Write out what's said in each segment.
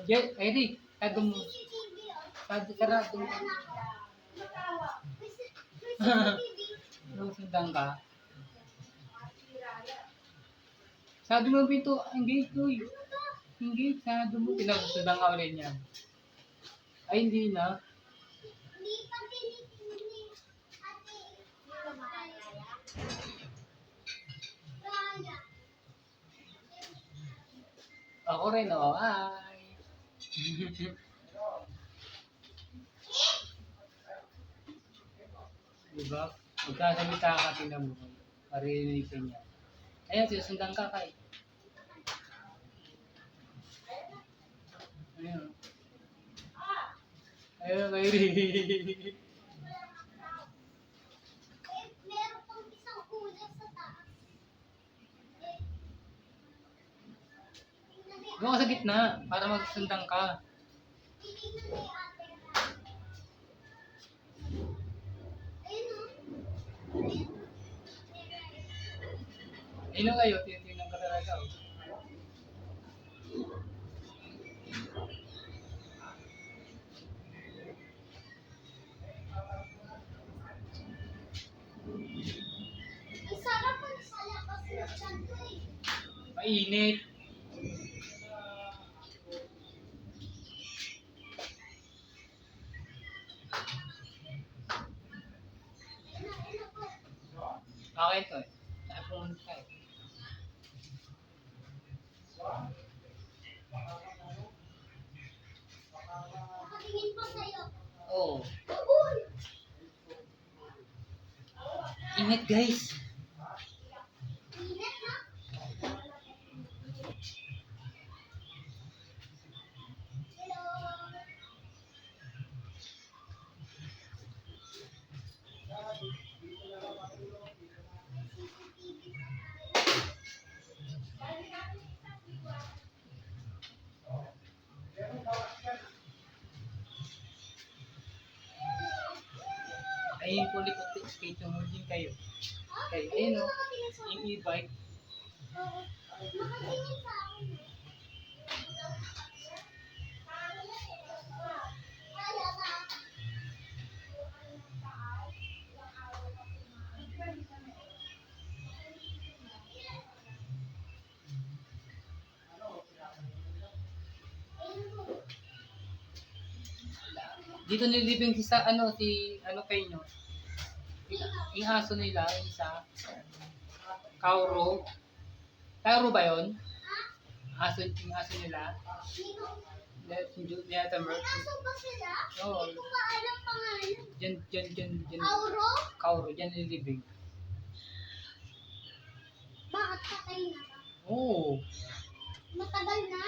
Yan, Eric, tado mo. Sarado mo. Sundan ka. Sabi mo, Pito, engage ko. Engage, sarado mo. Sundan ka ulit niya. Ay, hindi na. Ako rin, oh. Ay. Diba? Magkasalita ka, tingnan mo. Maririnig ka niya. Ayan, sinusundan ka kay. Ayan. Ayan, Kyrie. Meron pang isang ulas sa taas. Doon ka sa gitna, para magsundan ka. Titignan ni ate. Ayun o. Ayun kayo, tinitingnan ka talaga. Oh. Ang sarap pag sa labas na dyan ko eh. Mainit. Okay to eh. Napunod ka eh. Nakatingin pa sa'yo. Oo. Uy! Init guys. Init na. Hello. Ayun po ulit ang skate mo din kayo. Okay, ayun o. Yung e-bike. Oo. Nakatingin sa akin. Kaya na. Dito nilibing si sa ano kayo nyo. Yung aso nila, yung isa. Kauro. Kauro ba yun? Yung aso nila. Lettermer. May aso ba sila? Oo. Hindi ko pa alam pangalan. Diyan. Auro? Kauro, diyan nilibing. Bakit patay na ba? Oo. Matagal na?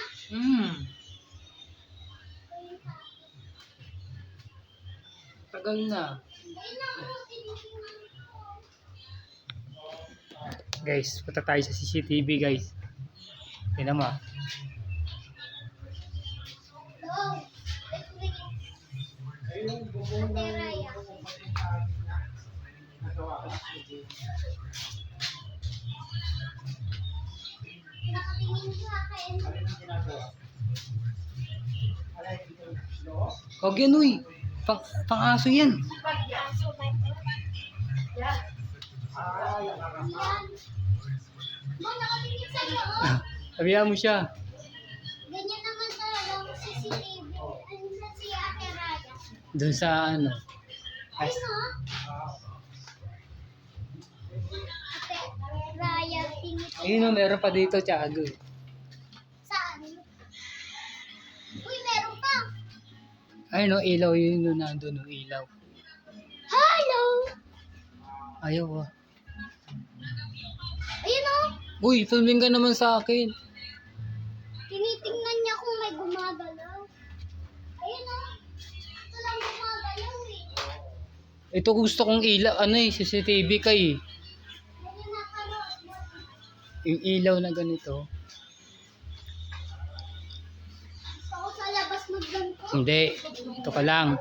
Tagal na. Ayun na ako, tinitingnan ko. Guys, punta tayo sa CCTV guys. Tingnan mo. Hello. Ate Raya. Nakatingin sa akin. Huwag yan uy. Pang-aso yan. Aso ba ito? Yan. Ba, nakatingin sa'yo, oh. Sabihan mo siya. Ganyan naman talaga ang CCTV. Ano sa si Ate Raya? Doon sa ano. Ay, no? Ate Raya, tinitingnan. Ayun o, meron pa dito, Tiago. Saan? Uy, meron pa. Ayun o, ilaw yun o, nandun o, ilaw. Hello! Ayaw ah. Ayun, oh. Uy, filming ka naman sa akin. Tinitingnan niya kung may gumagalaw. Ayun, oh. Ito lang gumagalaw, eh. Ito gusto kong ilaw, ano eh, CCTV kay. Ayun, nakanood mo. Yung ilaw na ganito. Gusto ko sa labas magganto. Hindi, ito ka lang.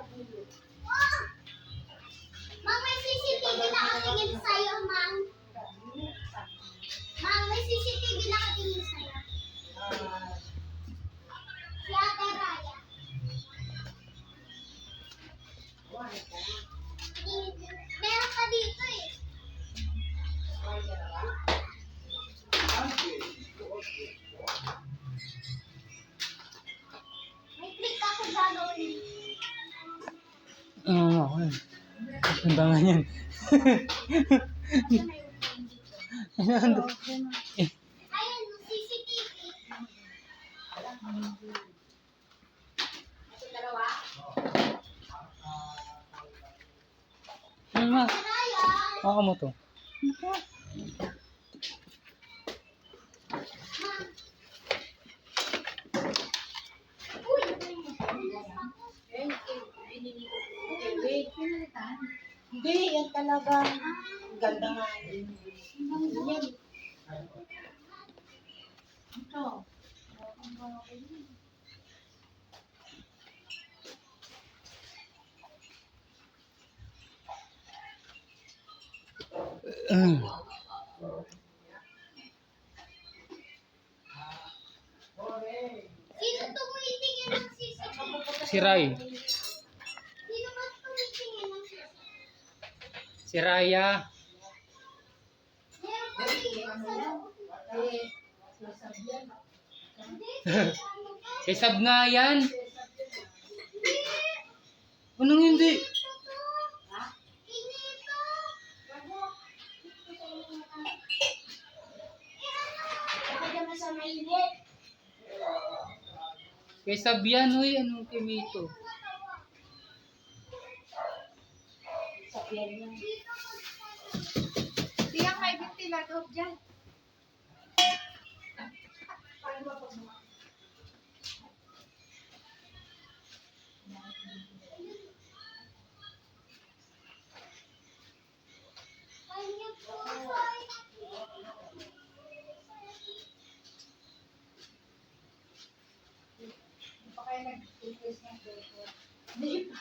Mang, may CCTV nakatingin sa'yo, Mang. Mang, may CCTV nakatingin sa'yo. Si Ate Raya. Ako yun. Ganda nga yan. Ano? Eh, Ayun, CCTV. ano ma? Raya. Baka mo to. Uy! Hindi, yan talaga. Ganda nga yun. Yan. Ito. Mm. Sino tumitingin ng CCTV? Si Rai. Sino ba tumitingin ng CCTV? Si Raya. Meron pa tingin sa loob. Hindi, ano pa? Kay Sab nga yan. Hindi. Anong hindi? Ito to. Inito. Nakadya mo sa mainit. Kay Sab yan, uy. Anong kimito? Sakyan yan. Tiyang may ventilador dyan. Kanya po. Pa kayo nag-request ng dito.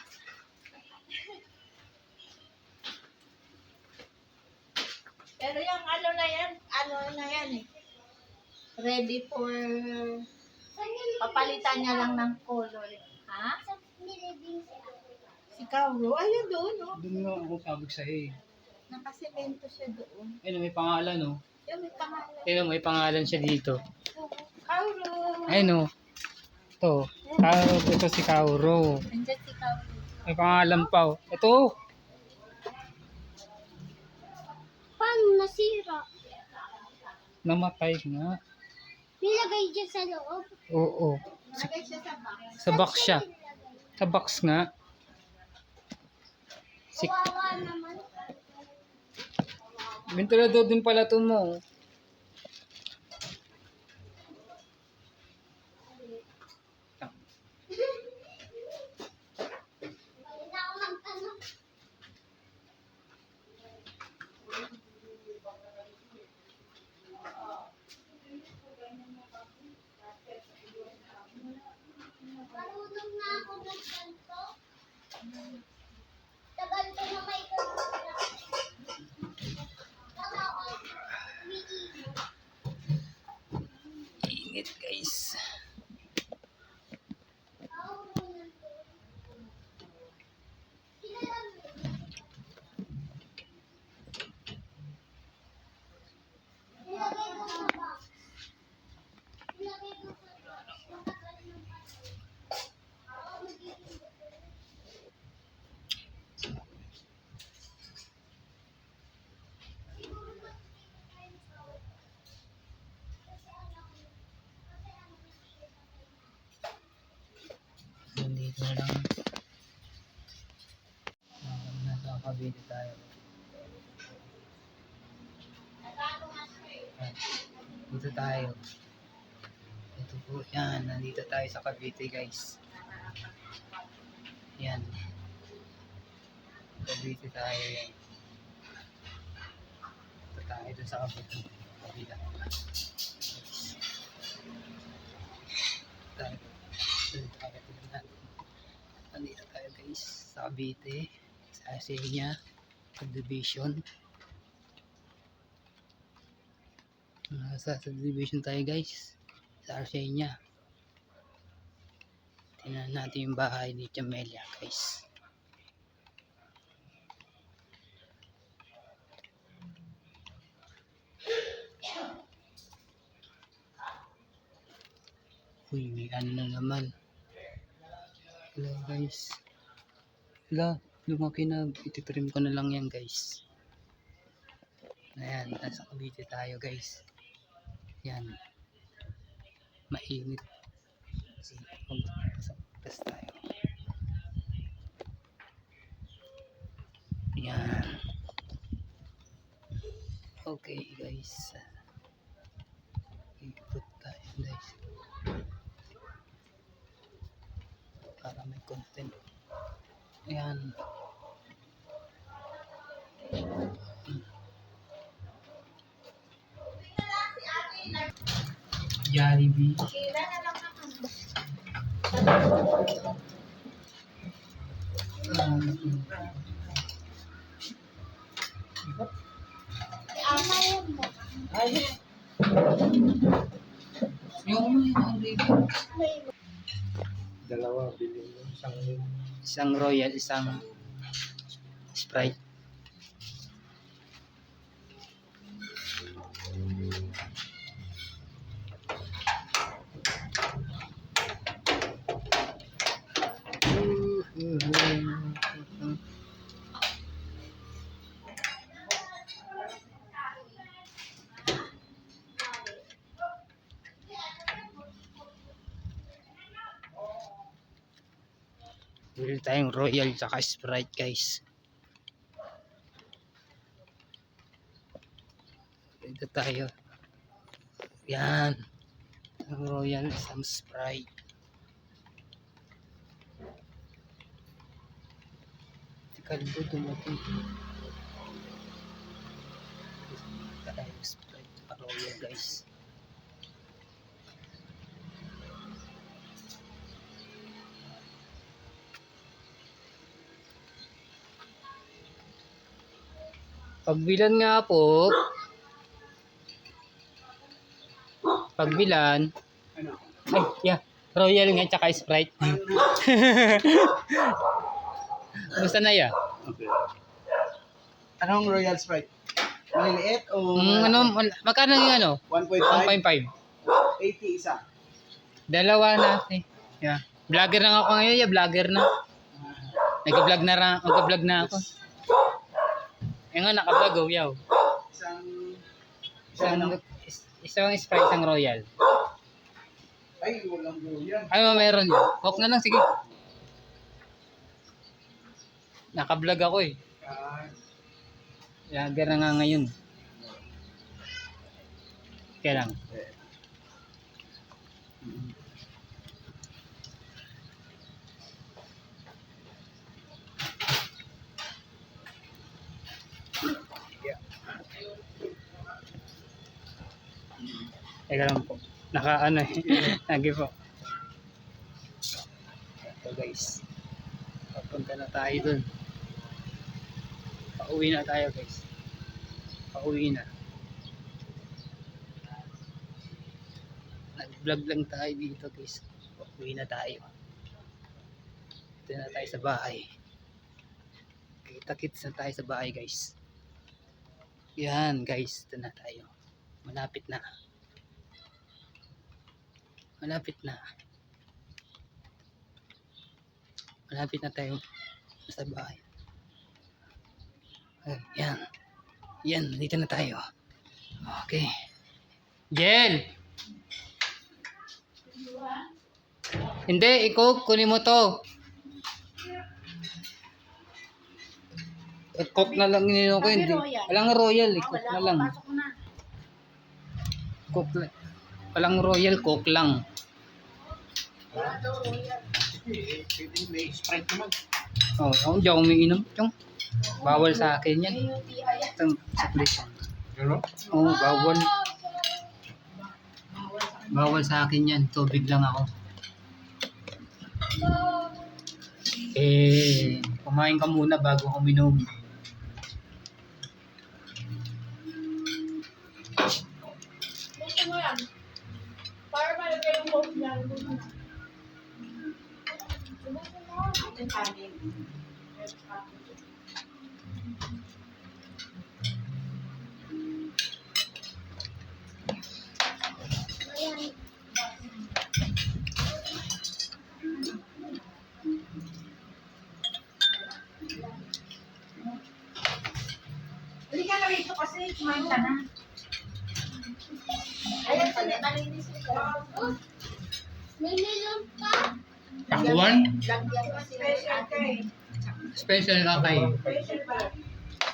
Pero yung ano na yan eh. Ready for papalitan niya lang ng color. Ha? Sa nilibing siya. Si Kauro, ayun doon, no? Doon nga ako sabag sa'yo eh. Nakasemento siya doon. Ayun, may pangalan, oh. Yung may pangalan. Ayun, may pangalan siya dito. Kauro. Ayun, oh. Ito. Kauro. Ito si Kauro. Nandiyan si Kauro. May pangalan pa, oh. Ito. Paano nasira? Namatay nga. Nilagay dyan sa loob. Oo. Nalagay siya sa box. Sa box siya. Sa box nga. Si Kawawa naman. ventilador din pala ito mo. Hindi na ako magtanong. Marunong na ako magtanto. Tagal ko na may kamera. Tama ko. Umiinom. Init guys. Nandito na lang. Nasa Cavite tayo. Dito tayo. Ito po yan. Nandito tayo sa Cavite guys. Yan. Cavite tayo yan. Ito tayo dun sa Cavite. Kabila. Tayo. Dito tayo. Nandito tayo guys sa Cavite. Sa Asenya. Subdivision. Sa subdivision tayo guys. Sa Arsenia. Tingnan natin yung bahay ni Jamelia guys. Uy, may ano na naman. Hello guys. Hello. lumaki na, ititrim ko na lang yan guys. Ayan, nasa Cavite tayo guys. Yan, mainit. Test tayo. Yan. Okay guys. Ikot tayo guys. Para may content. Ayan. Jollibee. Kila na lang naman. Amayan mo. Yung ang review. Dalawa, bilhin mo. Isang Royal, isang Sprite. Bili tayong Royal saka Sprite guys. Ito tayo. Yan. Ang Royal, isang Sprite. Si Kalbo dumating. Ito tayo Sprite saka Royal guys. Pagbilan nga po. Pagbilan. Ano? Ay, yeah. Royal nga tsaka Sprite. Gusto na ya? Okay. Anong Royal Sprite? Maliliit o Magkano yung ano? 1.5? 1.5. 80 isa. Dalawa na. Yeah. Vlogger na ako ngayon, yeah. Vlogger na. Nag-vlog na ako. Eh nga, naka-vlog, yaw. Isang Sprite, isang Royal. Ay, walang Royal. Ay, meron yun. Coke na lang, sige. Naka-vlog ako eh. Vlogger na nga ngayon. Kaya lang. Teka lang po. Naka-ano eh. Lagi po. Ito guys. Papunta na tayo dun. Pauwi na tayo guys. Pauwi na. Nag-vlog lang tayo dito guys. Pauwi na tayo. Ito na tayo sa bahay. Kita-kits na tayo sa bahay guys. Yan guys. Ito na tayo. Malapit na. Malapit na. Malapit na tayo sa bahay. Yan. Yan, dito na tayo. Okay. Jel! Hindi, ikaw, kunin mo to. Coke na lang nino ko, hindi. Walang Royal, Coke na lang. Coke lang. Walang Royal, Coke lang. May Sprite naman. Oh, hindi ako umiinom. Yung bawal sa akin yan. Itong supplement. Ano? Oh, bawal. Bawal sa akin yan. Tubig lang ako. Kumain ka muna bago ako minom. Gusto mo yan? Para malagay yung boat niya. Ito yung kanin. Ayan. Kumain ka na. Ayan, malinis ko. Oh, may nilong pa. Takuan? Lagyan mo sila sa akin. Special ka kay. Special ba?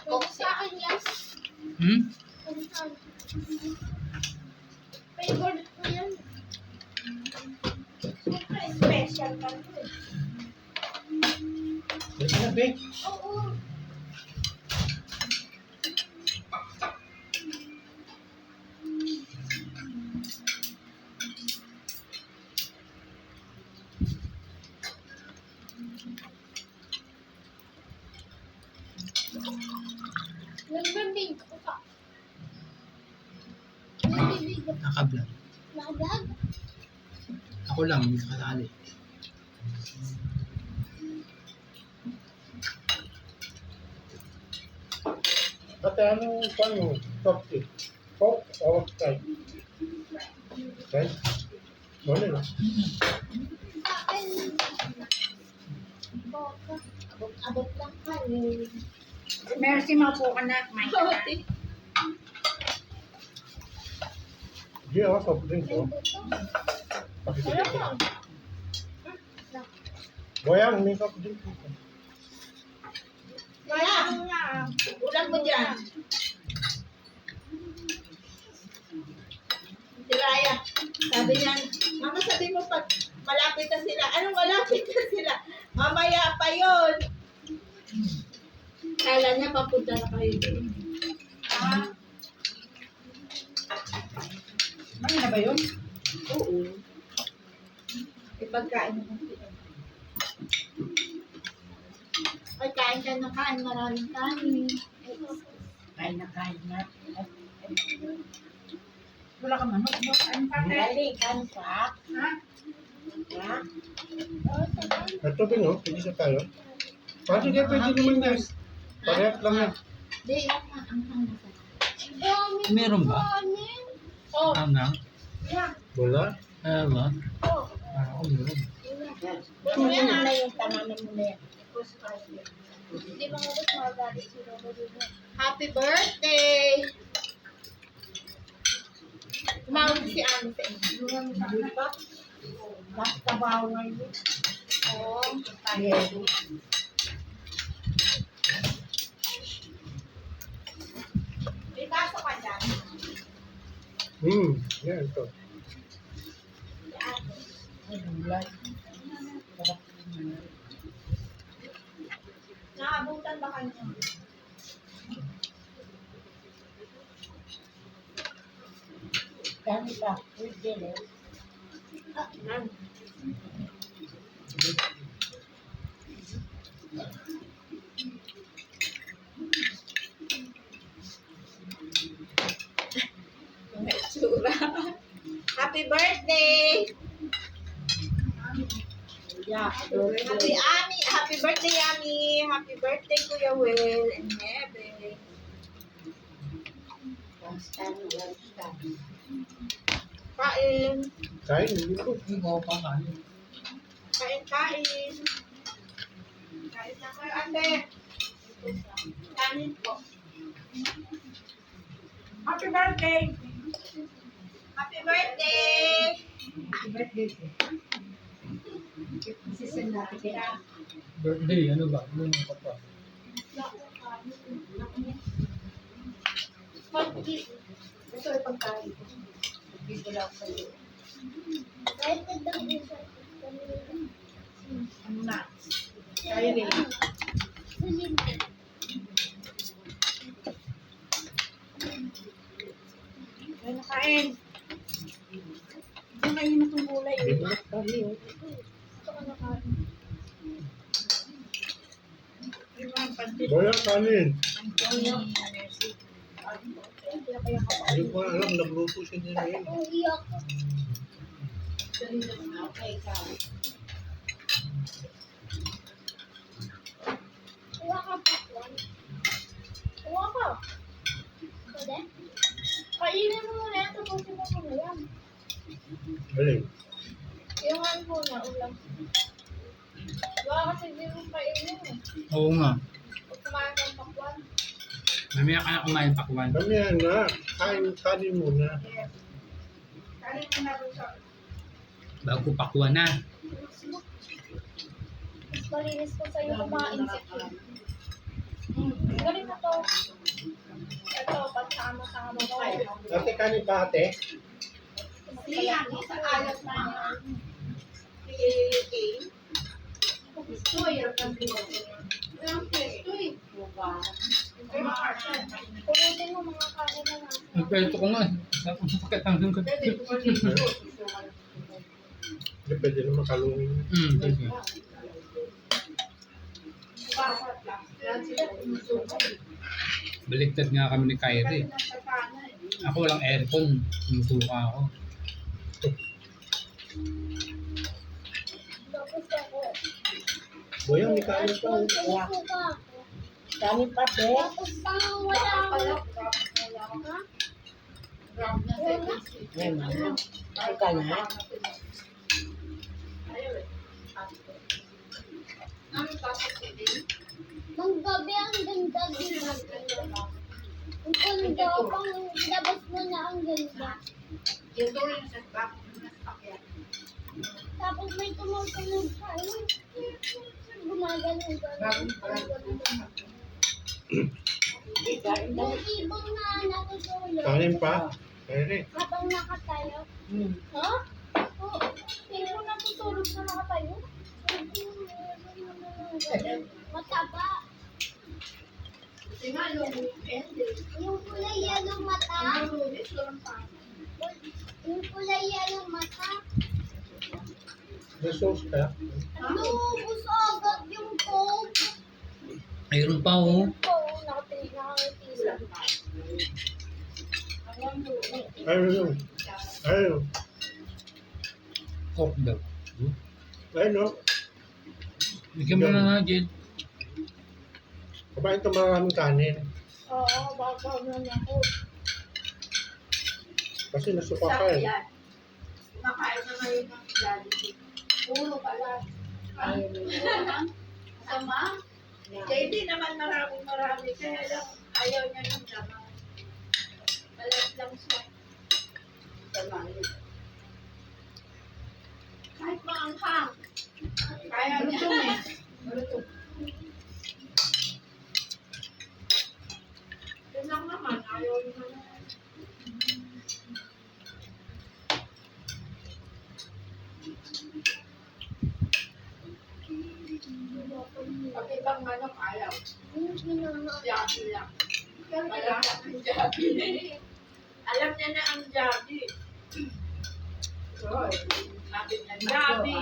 Pwede sa akin yan. Hmm? Pwede sa akin. Favorite ko yan. Siyempre, special ka. Ito na, babe. Oo. Nagbibig ko pa. Nagbibig ko. Nakablog. Nagag. Ako lang, hindi ka kasali. Ate, anong paano? Top tip? Coke or Sprite? Sprite? Wala na. Sa akin. Boka. Abot lang ka eh. Mercy, maupo ka na. Kumain ka na. Hindi ako, soft drinks. Oh. Wala ka. Boyang, may soft drinks. Kaya, ulan mo dyan. Si Raya, sabi niya, Mama, sabi mo pag malapit na sila. Anong malapit na sila? Mamaya pa yon. Kala niya papunta na kayo doon. Ah. Ano na ba yun? Oo. Ipagkain mo sila. Ay, kain ka na kain. Maraming kain. Kain na kain na. Wala ka manok. Kain pa. Dali, kain pa. Ha? Ha? Ito ba, no? Pwede sa tayo. Sige, pwede naman na. Parehas lang yan. Di, ang hanggang. Dami Meron ba? kanin. Oh, Ano? yeah. Wala. Ano ba? Oh. Ako meron. Ano yan na yung tamanan mo na yan. Di ba nga ba't magalit si Robo dito? Happy birthday! Tumawag si Ami sa inyo. Hindi pa? Basta bawa ngayon. Oo. Yes. May baso ka dyan. Yan, ito. Naabutan ba kayo? Dami pa. With dinner. Happy birthday! Yeah. Happy Ami, happy birthday Ami. Happy birthday Kuya Will and Nebe. Kain. Kain, hindi ko. Hindi ko pa kanin. Kain. Kain na kayo, ate. Kanin po. Happy birthday! Happy birthday! Happy birthday. Sisend natin kaya. Birthday, ano ba? Ano yung pa? Ito ay pagkain ko. Bibigyan lang sa'yo. Kahit nagdang isa. Ano na? Kaya rin. Kaya nakain. Diyan kayo na itong gulay. Di ba? Kami, oh. Ito ka nakain. Yung mga pansit. Boyang, kanin. Antonio. Kaya Hindi ko alam, nagluto siya niya ngayon. Ang iyak ko. Okay, ikaw. Kuha ka pa. Kuha ka. Pwede? Kainin mo muna yan. Tapusin mo muna yan. Galing. Yung ano muna, ulam. Baka kasi hindi mo kainin eh. Oo nga. Pag kumain ng pakwan. Mamaya ka na kumain pakwan. Mamaya na. Kanin muna. Kanin mo na doon sa... Bago pakwan na. Mas malinis ko sa'yo kumain sa kid. Galing na to. Ito, pagsama-sama ko. Ate, kanin pa ate? Siya, sa ayos na yan. Kay... Gustoy, ang kandiyo. Ang gustoy. Pulutin mo mga kanin na natin. Nagpwesto ko nga. Sakit ang hanggang. Hindi pwede na makalungin. Sige. Baliktad nga kami ni Kyrie. Ako walang aircon. Sumusuka ako. Tapos ako. Boyang, may kanin pa. Suka ako. Kanin pa, be. Tapos wala ako. Ha? Wala. Ika na. Nung gabi ang ganda din. Ang ganda pang labas mo na ang ganda. Tapos may tumutunog pa. Gumagaling gano'n. Yung ibon na natutulog. Kanin pa? Kyrie. Habang nakatayo. Ha? Oo. Ibon natutulog na nakatayo. Mataba. Yung kulay yellow mata. Yung kulay yellow mata. May sauce ka? Ano? Gusto agad yung coke. Mayroon pa oh. Oo, nakatila. Ayun. Ayun. Coke daw. Ayun, no? Bigyan mo na nga, Jed. Kumain ka maraming kanin. Oo, babaw na ako. Kasi nasuka ka eh. Kumakain na ngayon ng Jollibee. Puro pala. Sama? Kaya hindi naman marami. Kaya lang ayaw niya ng laman. Malat lang siya. Sama. Kahit maanghang. Kaya niya. Yun lang naman. Ayaw niya naman. Pag ibang manok ayaw. Yung ginama. Jabi lang. Wala ang jabi. Alam niya na ang jabi. Sabi niya, jabi.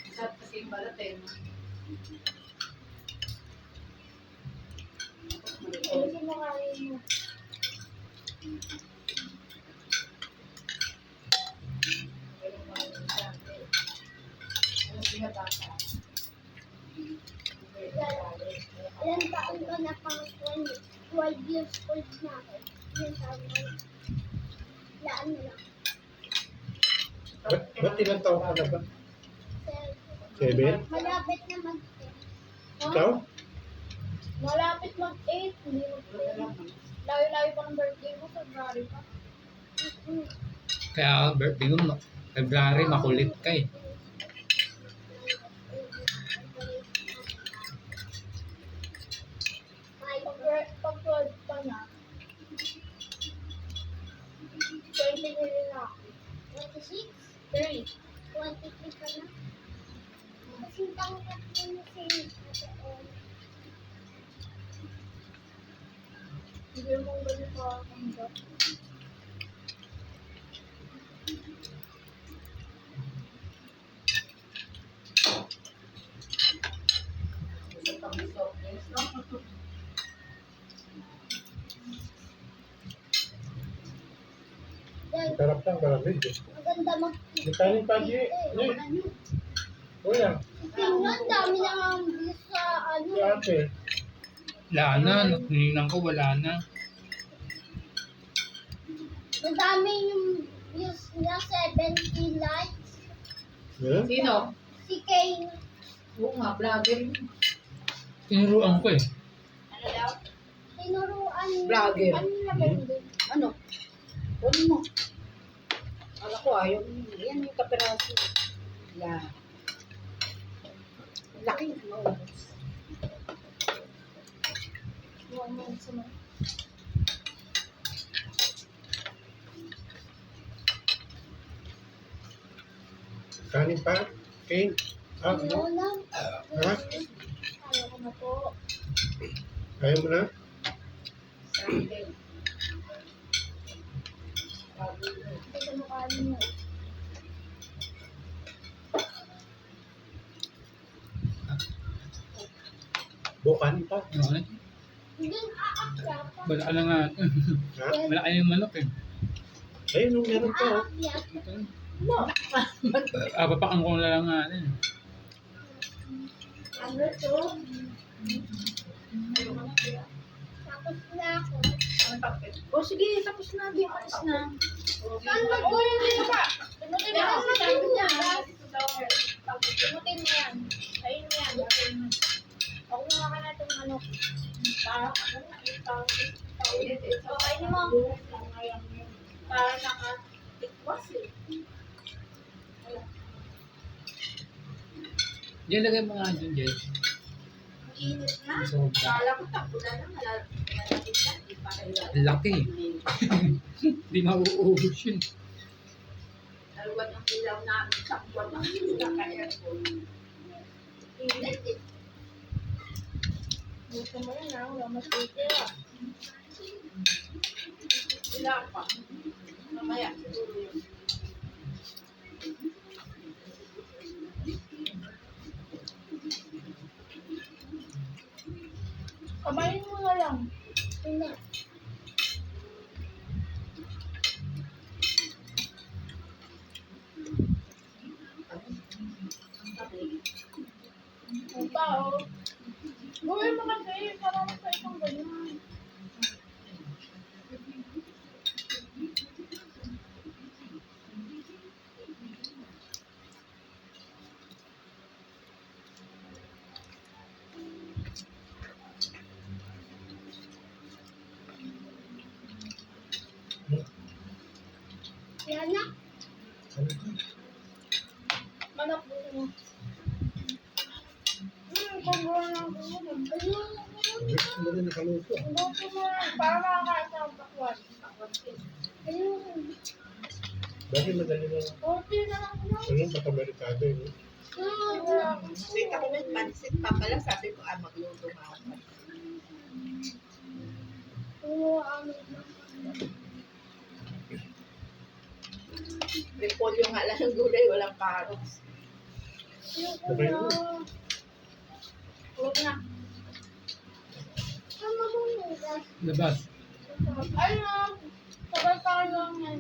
Isat kasi yung balat eh. Ano sinakain mo? Ilan taon ka na pang 12 years old na ako. Ilan taon ka na? Laan mo lang. Ba't ilang taon ka na ba? 7? Malapit na mag-10. Ikaw? Malapit mag-8. Hindi mag-10. Layo-layo pa ng birthday mo. February pa. Kaya birthday mo, February, makulit ka eh. Pag 12 pa na. 20 na rin ako. 26? 3. 23 ka na? Kasing tangkat mo na si Hindi mo ganun pa tanggap. Dahil Sarap lang, maraming. maganda mag-eat. May kanin pa, Ji. Boyang, Tingnan, dami na nga ang views sa ano. si ate. Wala na, nakuninang ko, wala na. Madami yung views niya, 70 likes. Yan? Sino? Si Kane. Oo nga, vlogger yun. Tinuruan ko eh. Ano daw? Tinuruan. Vlogger. Ano nilagay mo doon? Ano? Kunin mo. Alam ko ayaw. Yan yung kapiraso. Yan. Laki. Maubos. Buwan mo sa mga. Kanin pa? Kane? Ah, Ano lang? ha? Ayaw ko na po. Ayaw mo na? Sunday. Hindi ko makain mo. Bukan pa. Ano? Hindi aakyat. Wala ka na nga. Ha? Wala ka yung manok eh. Ayun, nung meron pa. Oh. Aakyat. No. Papakaan ko na lang nga. Ano to? Tapos na ako. O sige, tapos na. Di tapos na. Saan ba ko yung pa? Pinutin mo Pero lang sabi natin niya, yan. pinutin mo yan. Ayun mo yan. Ako nga ka na itong manok. Parang ano na, Okay mo. Parang naka-tikwas eh. Diyan lagay mo nga dyan, Jay. Init na. Sobra. Kala ko takbo na lang. Malalapit na. Di pa kaya. Laki. Hindi mauubos yun. Dalawan ang ilaw namin sa buwan ng naka-aircon. Init eh. Gusto mo yan ha. Wala mas titira. Wala pa. Mamaya siguro yun. Kamayin mo na lang. Hindi. Ang tao. Gawin mo kasi. Parang sa isang ganyan. Yan na. Ano to? Manok mo. Pagbuhan lang ko mo. Ayun. Gusto mo rin nakaluto. Luto mo lang. Para makakain sa pakwan. Ayun. Dahil madali na. Konti na lang lang. Ano, patabarikado yun. Sweet ako ng pansit pa pala. Sabi ko, magluto nga ako. Repolyo nga lang ng gulay, walang carrots. Okay na. Huwag na. Labas. Ayun. Sabay lang yan.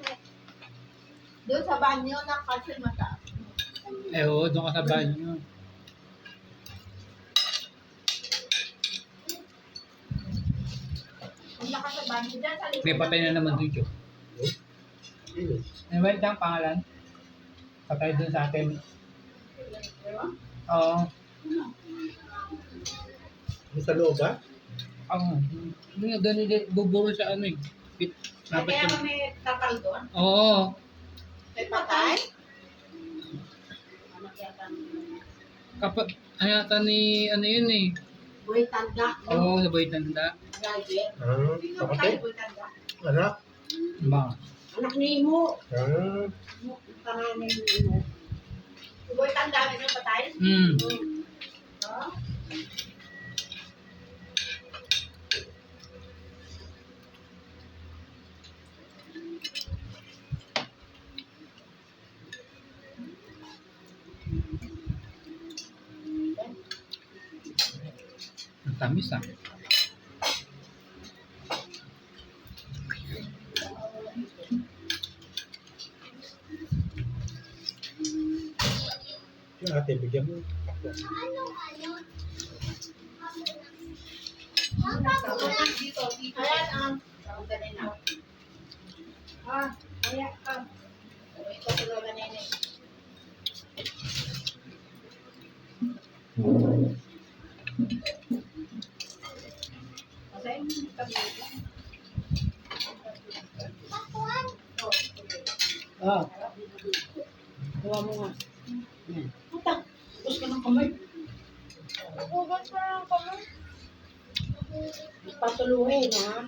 Doon sa banyo na kasi mataas. Eh oo, doon ka sa banyo. Kung naka sa banyo dyan, sa likod. May patay na naman doon, Joe. Ano? Ano ba yung pangalan? Patay doon sa atin. Oo. Yung sa loob ba? Oo. Doon buburo sa ano eh. Dapat Kaya yung... may tapal doon. Oo. May patay. Anak yata. Kapag, ayata ni, ano yun eh. Buhay tanda. Oo, sa Boy Tanda. Grabe. Ah, Hindi kapatid? tayo buhay tanda. Anak? Ba? Anak ni Imo. Ah, Pangalan ni Imo. Buhay tanda rin yung patay. Hmm. Oh. Ang tamis ah. yung ate, bigyan mo. Ako. Dito, dito. Ayan, Sabi ka na. Ayan, Ito sa loob na nene. Kasi hindi kami lang. Pakuan. Ah, kuha mo nga. Yan. Puta, tapos ka ng kamay. Hugas pa lang kami. Patuluhin, ha?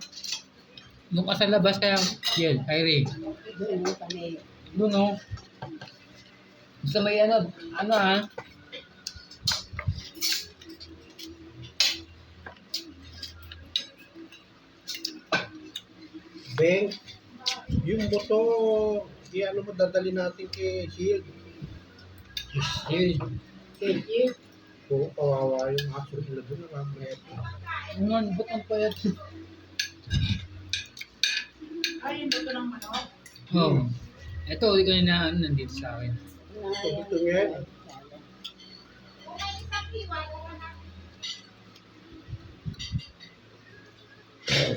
Doon ka sa labas kaya, Kiel, Kyrie. Doon mo kami. Doon o. Sa may ano ha? Beng, yung buto, ano mo, dadali natin kay Shield. Kiel. Thank you. Oo, kawawa yung aso nila doon. Nakameto. Ngayon, ba't ang payat? Ay, yung buto ng manok. Oo. Ito, hindi ko na nandito sa akin. Ito nga. Kung may isang iwan, wala na.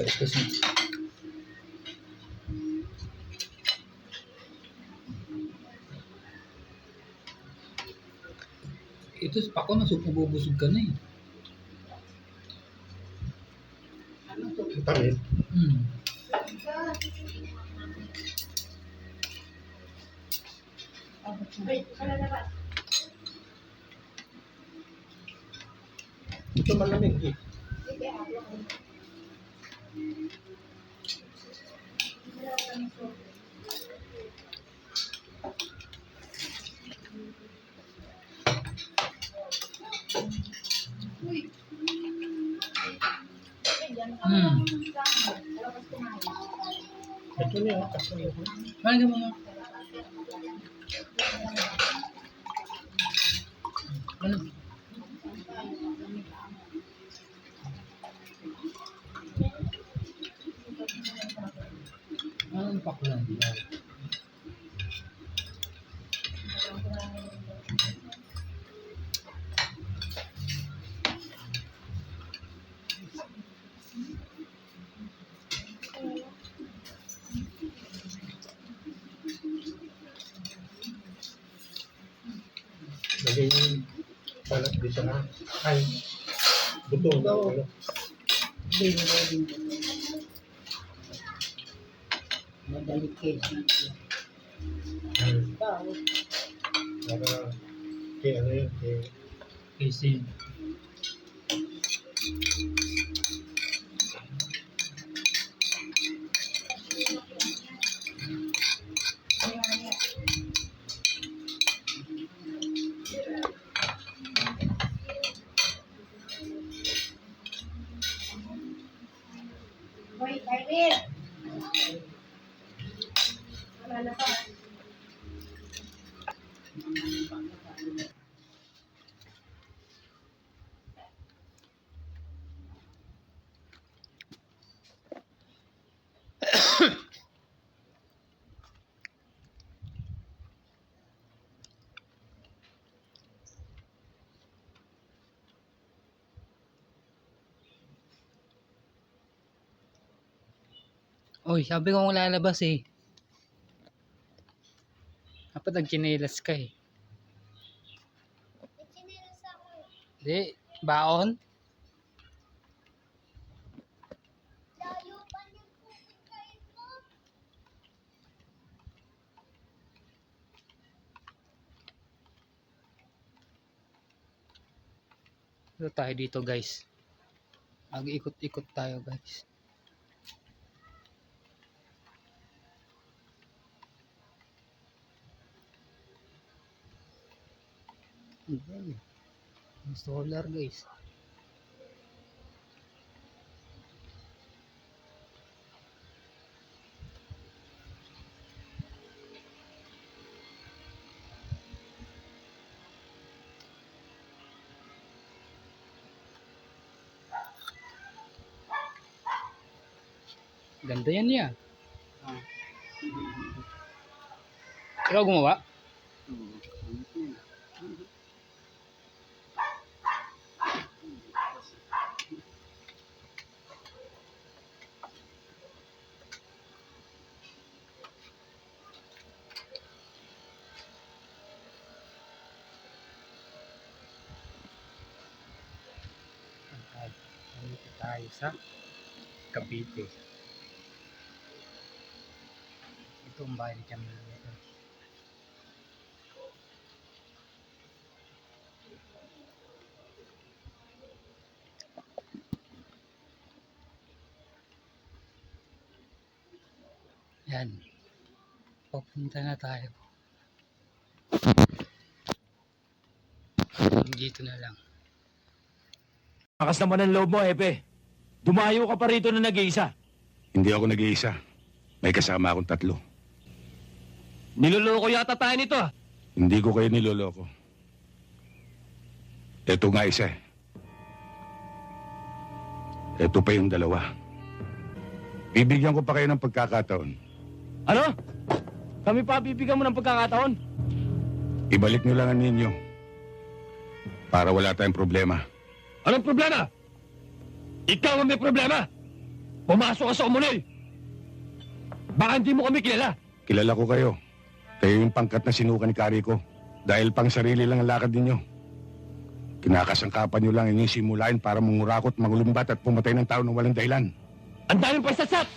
Excuse me. Ito, ako nasububusog ka na eh. Ano to? Tamis. Hmm. Ay, kalalabas. Ito malamig eh. Sige, ako. Uy. Hmm. Ito niya, kasi Ano mo nga? Ano? Anong pakulan? lagay yung balat dito na. Ay, buto. Ano? Hindi, wala din dito. Madalication siya. Ay, Tao. para kay ano yun, kay Kasi, Hoy, Kyrene. Kalalabas. oy, sabi ko kung lalabas eh. Dapat nagchinelas ka eh. May chinelas ako eh. Hindi, baon. Layo pa niya pupuntahin mo. Ito tayo dito guys. Mag-ikot-ikot tayo guys. Ayan. Ang solar guys. Ganda yan niya. Ikaw gumawa? tayo sa Cavite. Ito ang bahay ni Camilo. Yan. Papunta na tayo. Dito na lang. Lakas naman ang loob mo, Epe. Dumayo ka pa rito na nag-iisa. Hindi ako nag-iisa. May kasama akong 3. Niloloko yata tayo nito, ah. Hindi ko kayo niloloko. Ito nga isa eh. Ito pa yung 2. Bibigyan ko pa kayo ng pagkakataon. Ano? Kami pa bibigyan mo ng pagkakataon? Ibalik nyo lang ang ninyo. Para wala tayong problema. Anong problema? Ikaw ang may problema. Pumasok ka sa umunol. Baka hindi mo kami kilala. Kilala ko kayo. Kayo yung pangkat na sinuka ni Kari ko. Dahil pang sarili lang ang lakad ninyo. Kinakasangkapan nyo lang inyong simulain para mangurakot, magulumbat at pumatay ng tao ng walang dahilan. Ang daming pagsasat!